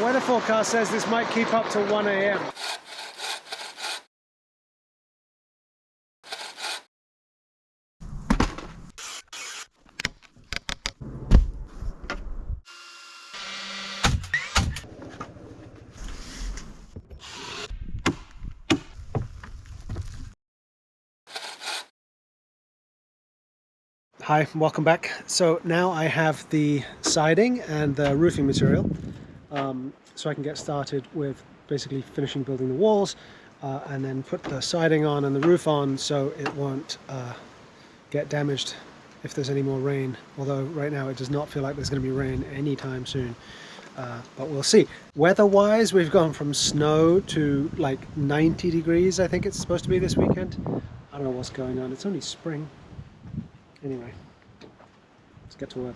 Weather forecast says this might keep up till 1 AM. Hi, welcome back. So now I have the siding and the roofing material, so I can get started with basically finishing building the walls and then put the siding on and the roof on so it won't get damaged if there's any more rain, although right now it does not feel like there's going to be rain anytime soon, but we'll see. Weather-wise, we've gone from snow to like 90 degrees, I think it's supposed to be this weekend. I don't know what's going on, it's only spring. Anyway, let's get to work.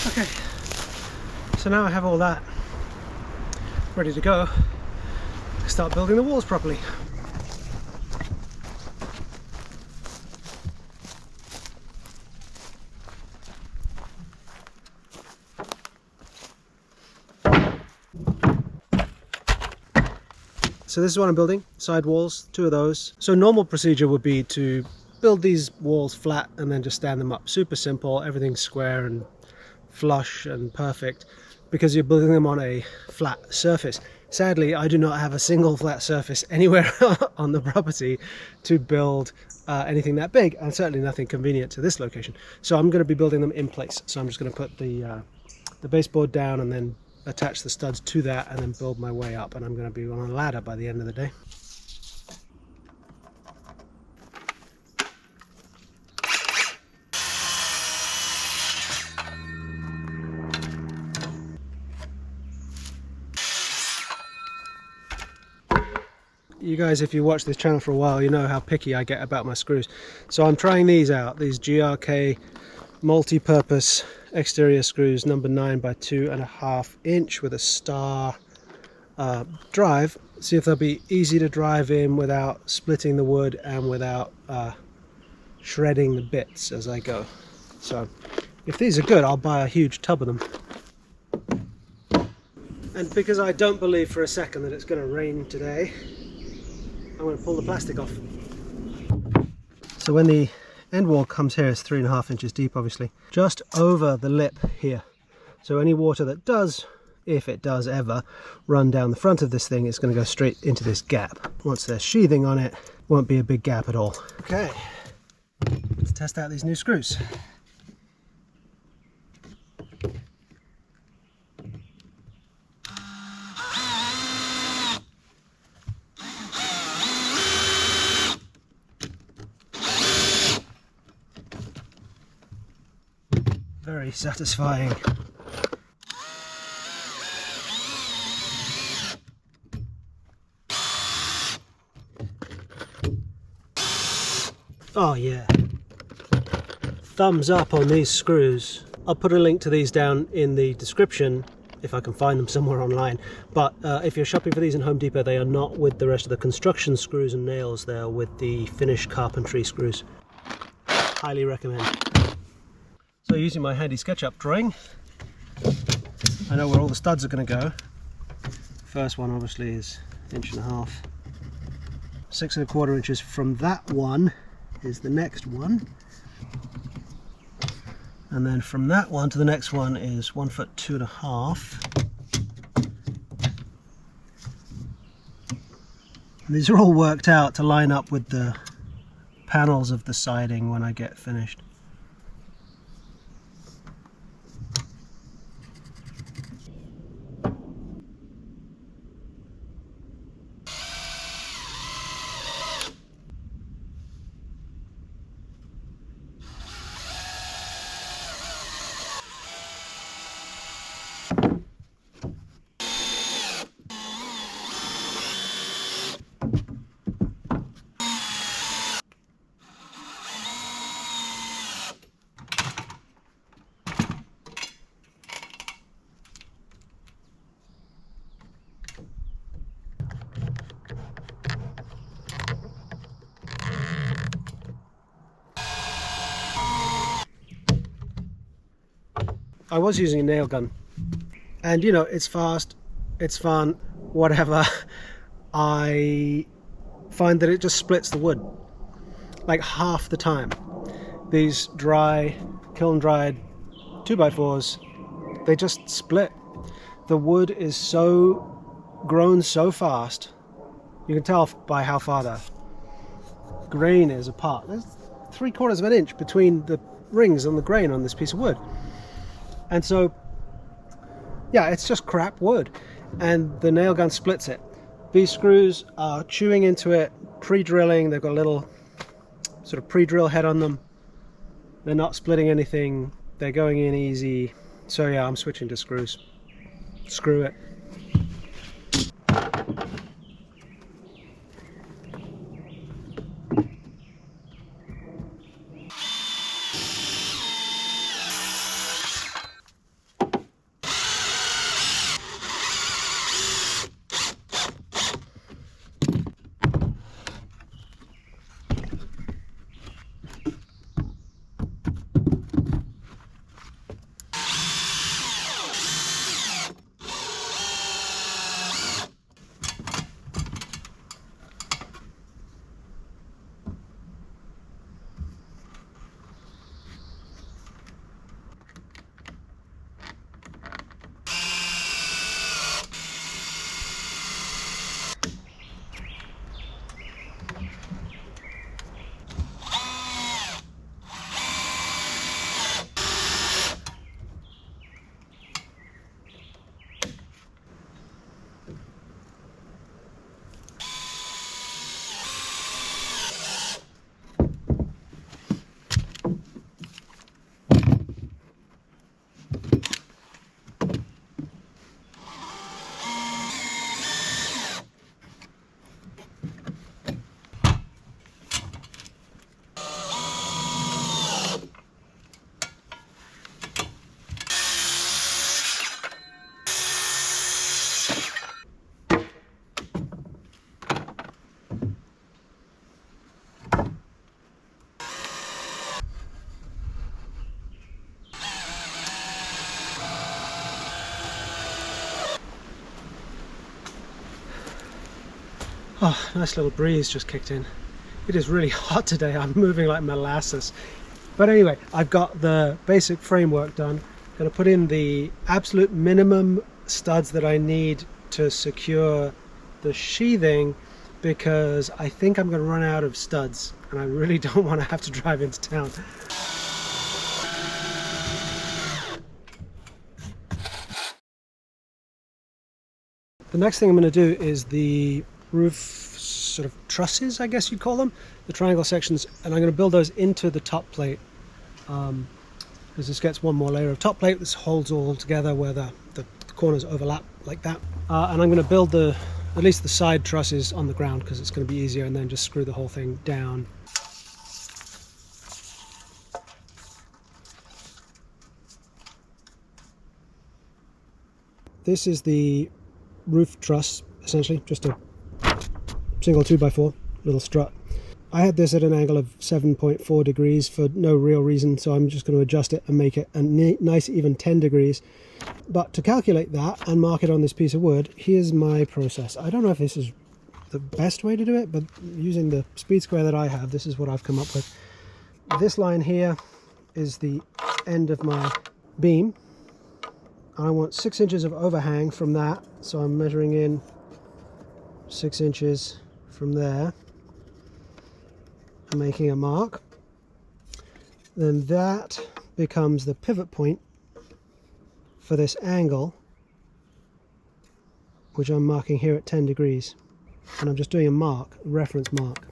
Okay, so now I have all that ready to go. Start building the walls properly. So this is what I'm building, side walls, 2 of those. So normal procedure would be to build these walls flat and then just stand them up. Super simple, everything's square and flush and perfect because you're building them on a flat surface. Sadly, I do not have a single flat surface anywhere on the property to build anything that big, and certainly nothing convenient to this location. So I'm going to be building them in place. So I'm just going to put the baseboard down and then attach the studs to that and then build my way up, and I'm going to be on a ladder by the end of the day. You guys, if you watch this channel for a while, you know how picky I get about my screws. So I'm trying these out, these GRK multi-purpose exterior screws, number 9 by 2.5 inch with a star drive. See if they'll be easy to drive in without splitting the wood and without shredding the bits as I go. So if these are good, I'll buy a huge tub of them. And because I don't believe for a second that it's going to rain today, I'm going to pull the plastic off. So when the end wall comes here, it's 3.5 inches deep, obviously, just over the lip here. So any water that does, if it does ever, run down the front of this thing, it's going to go straight into this gap. Once there's sheathing on it, won't be a big gap at all. Okay, let's test out these new screws. Very satisfying. Oh yeah, thumbs up on these screws. I'll put a link to these down in the description if I can find them somewhere online, but if you're shopping for these in Home Depot, they are not with the rest of the construction screws and nails, they are with the finished carpentry screws. Highly recommend. So using my handy SketchUp drawing, I know where all the studs are going to go. First one obviously is 1.5 inches. 6.25 inches from that one is the next one. And then from that one to the next one is 1.2 feet. And these are all worked out to line up with the panels of the siding when I get finished. I was using a nail gun, and you know, it's fast, it's fun, whatever. I find that it just splits the wood like half the time. These dry, kiln dried 2x4s, they just split. The wood is so grown so fast. You can tell by how far the grain is apart. There's 3/4 of an inch between the rings on the grain on this piece of wood. And so, yeah, it's just crap wood. And the nail gun splits it. These screws are chewing into it, pre-drilling. They've got a little sort of pre-drill head on them. They're not splitting anything. They're going in easy. So yeah, I'm switching to screws. Screw it. Oh, nice little breeze just kicked in. It is really hot today. I'm moving like molasses. But anyway, I've got the basic framework done. I'm going to put in the absolute minimum studs that I need to secure the sheathing, because I think I'm going to run out of studs and I really don't want to have to drive into town. The next thing I'm going to do is the roof sort of trusses, I guess you'd call them, the triangle sections, and I'm going to build those into the top plate, because this gets one more layer of top plate. This holds all together where the corners overlap like that, and I'm going to build at least the side trusses on the ground, because it's going to be easier, and then just screw the whole thing down. This is the roof truss, essentially, just a single 2x4 little strut. I had this at an angle of 7.4 degrees for no real reason, so I'm just going to adjust it and make it a nice even 10 degrees. But to calculate that and mark it on this piece of wood, here's my process. I don't know if this is the best way to do it, but using the speed square that I have, this is what I've come up with. This line here is the end of my beam. I want 6 inches of overhang from that, so I'm measuring in 6 inches from there and making a mark. Then that becomes the pivot point for this angle, which I'm marking here at 10 degrees, and I'm just doing a mark, a reference mark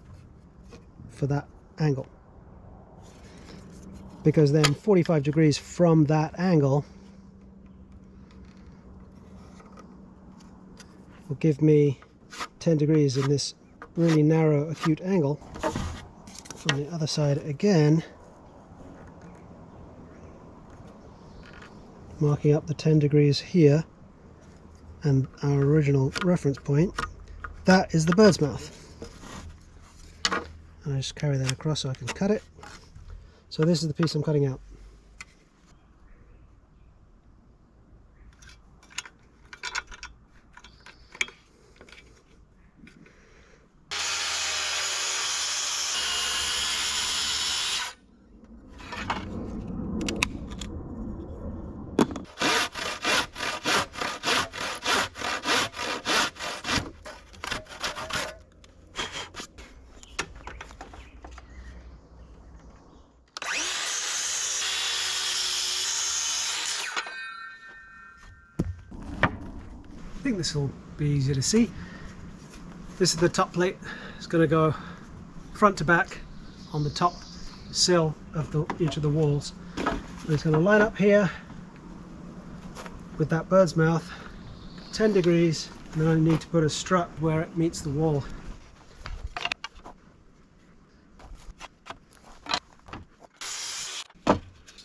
for that angle, because then 45 degrees from that angle will give me 10 degrees in this really narrow acute angle. From the other side again, marking up the 10 degrees here, and our original reference point, that is the bird's mouth. And I just carry that across so I can cut it. So this is the piece I'm cutting out. think this will be easier to see. This is the top plate. It's going to go front to back on the top sill of each of the walls. And it's going to line up here with that bird's mouth, 10 degrees, and then I need to put a strut where it meets the wall.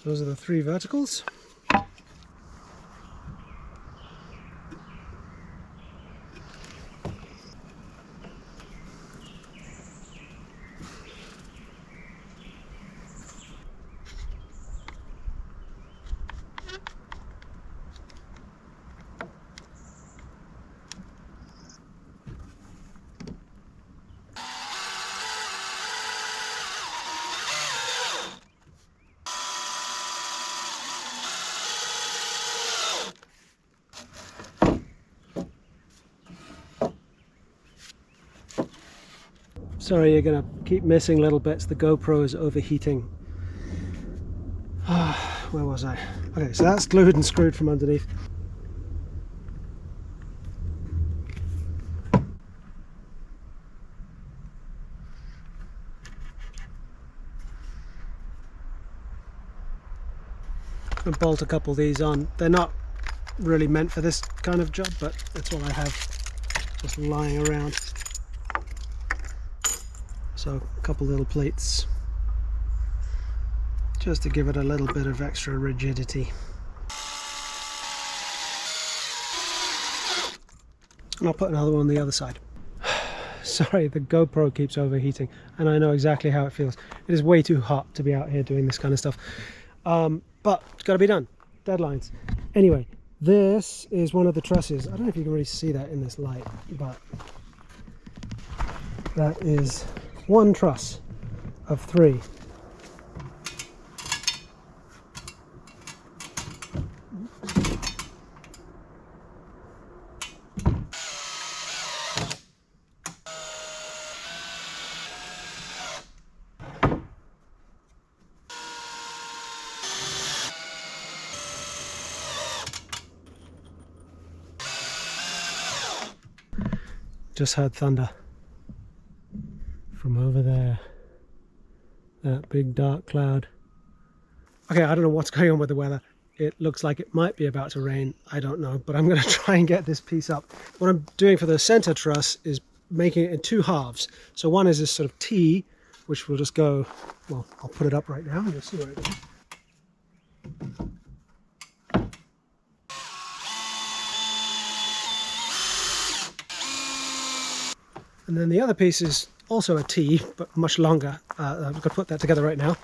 Those are the 3 verticals. Sorry, you're going to keep missing little bits. The GoPro is overheating. Where was I? Okay, so that's glued and screwed from underneath. I'm going to bolt a couple of these on. They're not really meant for this kind of job, but that's what I have just lying around. So a couple little plates just to give it a little bit of extra rigidity. And I'll put another one on the other side. Sorry, the GoPro keeps overheating and I know exactly how it feels. It is way too hot to be out here doing this kind of stuff. But it's got to be done. Deadlines. Anyway, this is one of the trusses. I don't know if you can really see that in this light, but that is one truss of 3. Just heard thunder from over there, that big dark cloud. Okay, I don't know what's going on with the weather. It looks like it might be about to rain. I don't know, but I'm going to try and get this piece up. What I'm doing for the center truss is making it in 2 halves. So one is this sort of T, which will just go, well, I'll put it up right now and you'll see where it is. And then the other piece is also a T, but much longer. I'm going to put that together right now.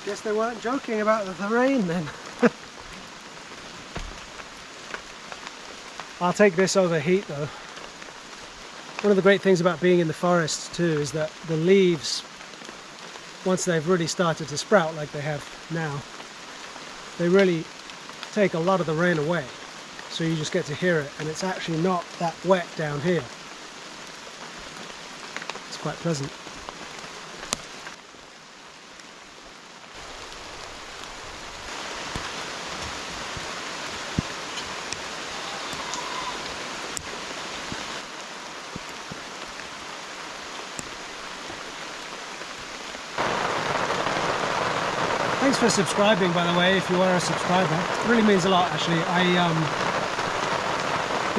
Guess they weren't joking about the rain then. I'll take this over heat though. One of the great things about being in the forest too is that the leaves, once they've really started to sprout like they have now, they really take a lot of the rain away. So you just get to hear it, and it's actually not that wet down here. It's quite pleasant. Thanks for subscribing, by the way, if you are a subscriber. It really means a lot, actually.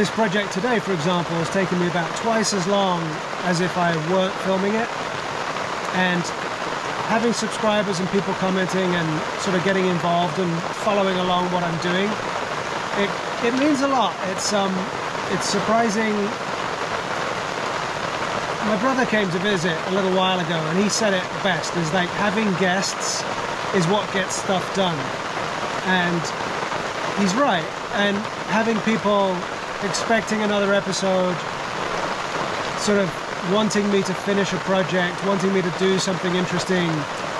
This project today, for example, has taken me about twice as long as if I weren't filming it. And having subscribers and people commenting and sort of getting involved and following along what I'm doing, it means a lot. It's surprising. My brother came to visit a little while ago and he said it best, is like having guests is what gets stuff done. And he's right. And having people expecting another episode, sort of wanting me to finish a project, wanting me to do something interesting,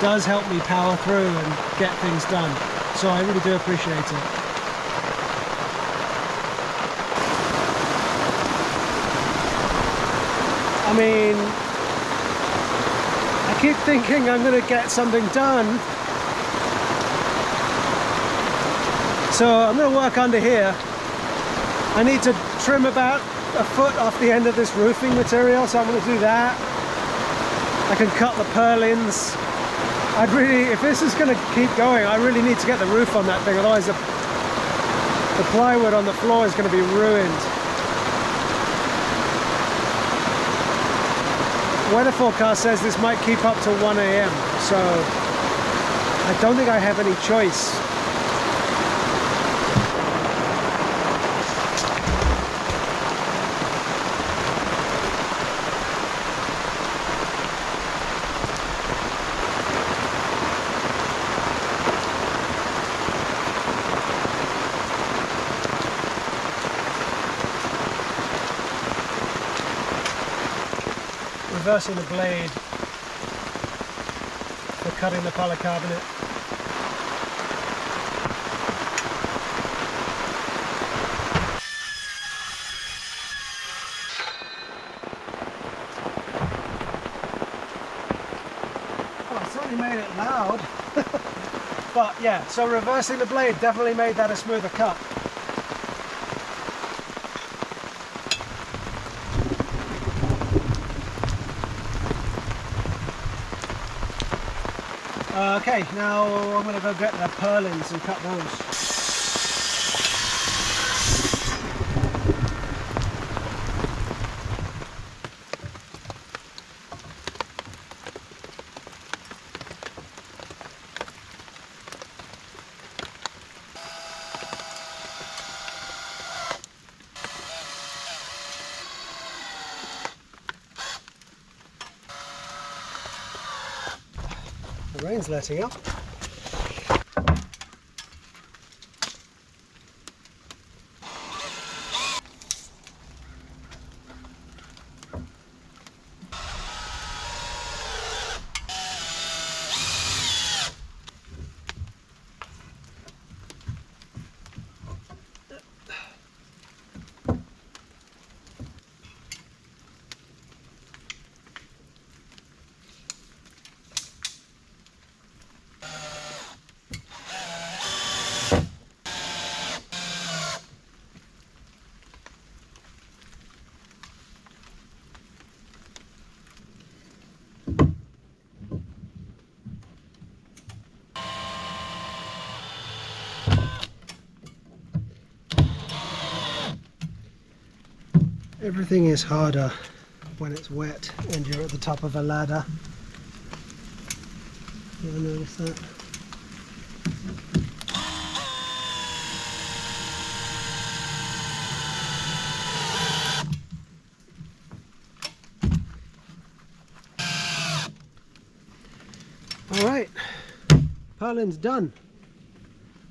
does help me power through and get things done. So I really do appreciate it. I mean, I keep thinking I'm going to get something done. So I'm going to work under here. I need to trim about a foot off the end of this roofing material, so I'm going to do that. I can cut the purlins. I'd really, if this is going to keep going, I really need to get the roof on that thing, otherwise the plywood on the floor is going to be ruined. Weather forecast says this might keep up till 1 AM, so I don't think I have any choice. Reversing the blade for cutting the polycarbonate. Oh, I certainly made it loud. But yeah, so reversing the blade definitely made that a smoother cut. Okay, now I'm going to go get the purlins and cut those. The rain's letting up. Everything is harder when it's wet and you're at the top of a ladder. You ever notice that? Alright, purlin's done.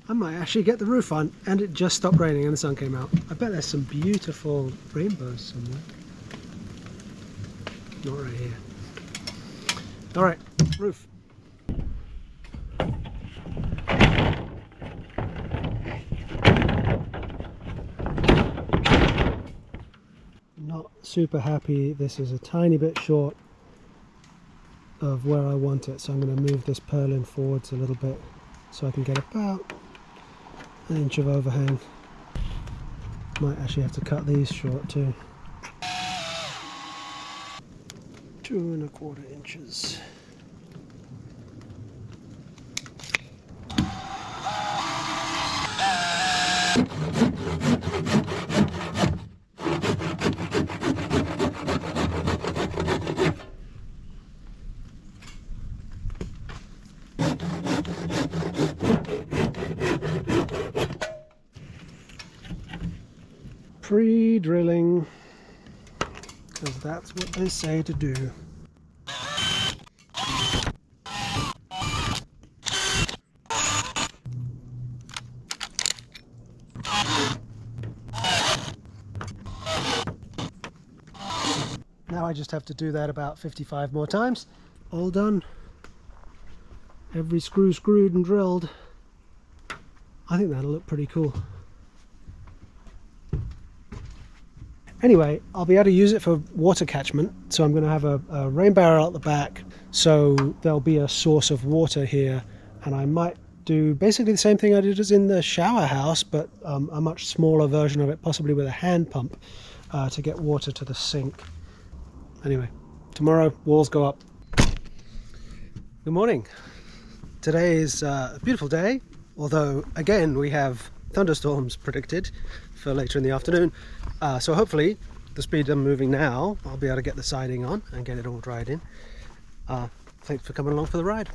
I might actually get the roof on, and it just stopped raining and the sun came out. I bet there's some beautiful rainbows somewhere. Not right here. Alright, roof. Not super happy. This is a tiny bit short of where I want it, so I'm going to move this purlin forwards a little bit so I can get about an inch of overhang. Might actually have to cut these short too. 2 1/4 inches. pre-drilling, because that's what they say to do. Now I just have to do that about 55 more times. All done. Every screw screwed and drilled. I think that'll look pretty cool. Anyway, I'll be able to use it for water catchment. So I'm going to have a rain barrel at the back. So there'll be a source of water here. And I might do basically the same thing I did as in the shower house, but a much smaller version of it, possibly with a hand pump to get water to the sink. Anyway, tomorrow walls go up. Good morning. Today is a beautiful day, although again we have thunderstorms predicted for later in the afternoon. So hopefully, the speed I'm moving now, I'll be able to get the siding on and get it all dried in. Thanks for coming along for the ride.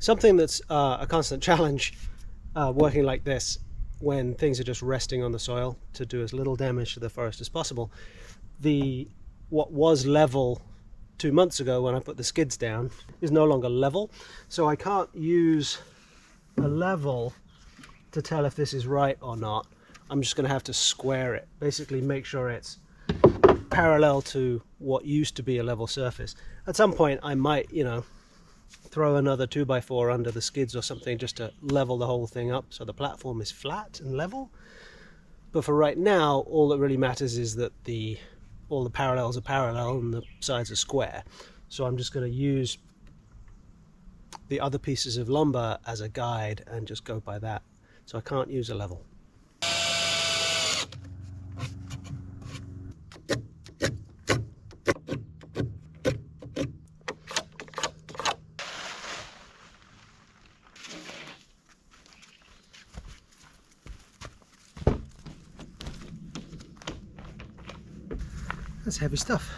Something that's a constant challenge working like this when things are just resting on the soil to do as little damage to the forest as possible. What was level 2 months ago when I put the skids down is no longer level, so I can't use a level to tell if this is right or not. I'm just going to have to square it, basically make sure it's parallel to what used to be a level surface. At some point I might, you know, throw another 2x4 under the skids or something just to level the whole thing up so the platform is flat and level. But for right now, all that really matters is that all the parallels are parallel and the sides are square. So I'm just going to use the other pieces of lumber as a guide and just go by that. So I can't use a level. That's heavy stuff.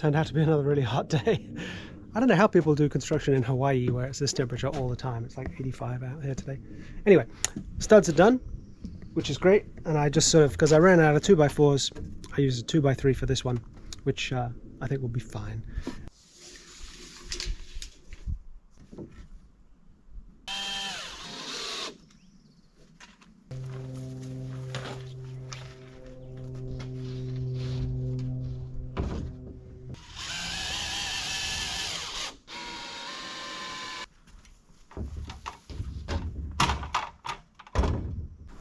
turned out to be another really hot day. I don't know how people do construction in Hawaii where it's this temperature all the time. It's like 85 out here today. Anyway, studs are done, which is great. And I just sort of, because I ran out of 2x4s, I used a 2x3 for this one, which I think will be fine.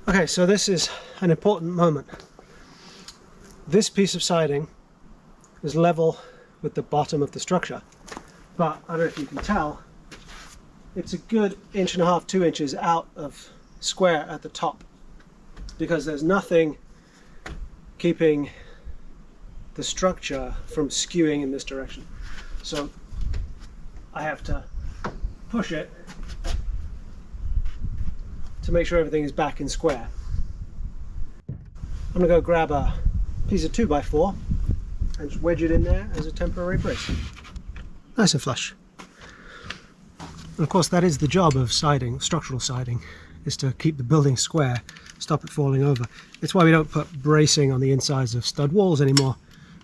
Okay, so this is an important moment. This piece of siding is level with the bottom of the structure, but I don't know if you can tell, it's a good 1.5 to 2 inches out of square at the top, because there's nothing keeping the structure from skewing in this direction. So I have to push it to make sure everything is back in square. I'm going to go grab a piece of 2x4 and just wedge it in there as a temporary brace. Nice and flush. And of course that is the job of siding, structural siding, is to keep the building square, stop it falling over. It's why we don't put bracing on the insides of stud walls anymore,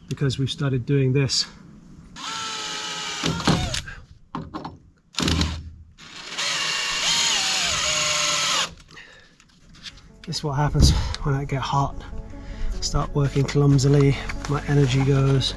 because we've started doing this. This is what happens when I get hot. Start working clumsily, my energy goes.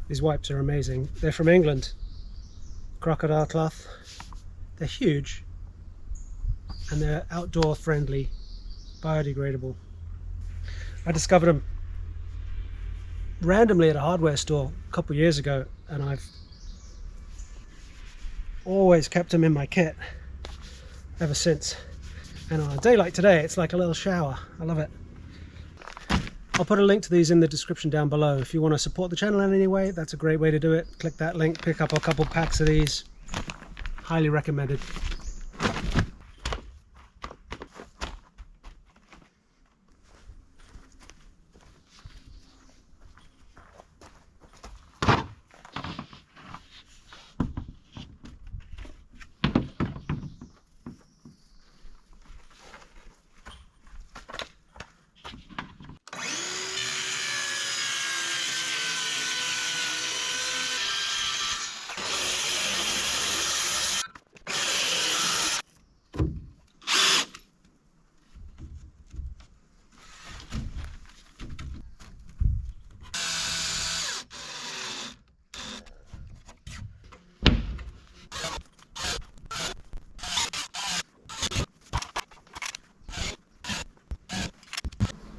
These wipes are amazing. They're from England. Crocodile cloth. They're huge and they're outdoor friendly, biodegradable. I discovered them randomly at a hardware store a couple of years ago, and I've always kept them in my kit ever since. And on a day like today, it's like a little shower. I love it. I'll put a link to these in the description down below. If you want to support the channel in any way, that's a great way to do it. Click that link, pick up a couple packs of these. Highly recommended.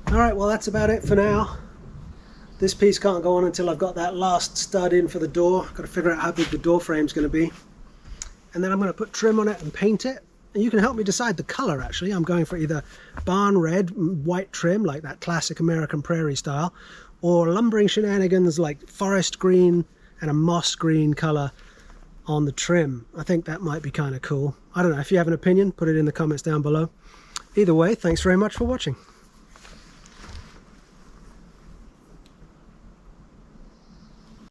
Alright, well that's about it for now. This piece can't go on until I've got that last stud in for the door. Got to figure out how big the door frame's going to be. And then I'm going to put trim on it and paint it. And you can help me decide the colour actually. I'm going for either barn red, white trim, like that classic American prairie style, or lumbering shenanigans like forest green and a moss green colour on the trim. I think that might be kind of cool. I don't know, if you have an opinion, put it in the comments down below. Either way, thanks very much for watching.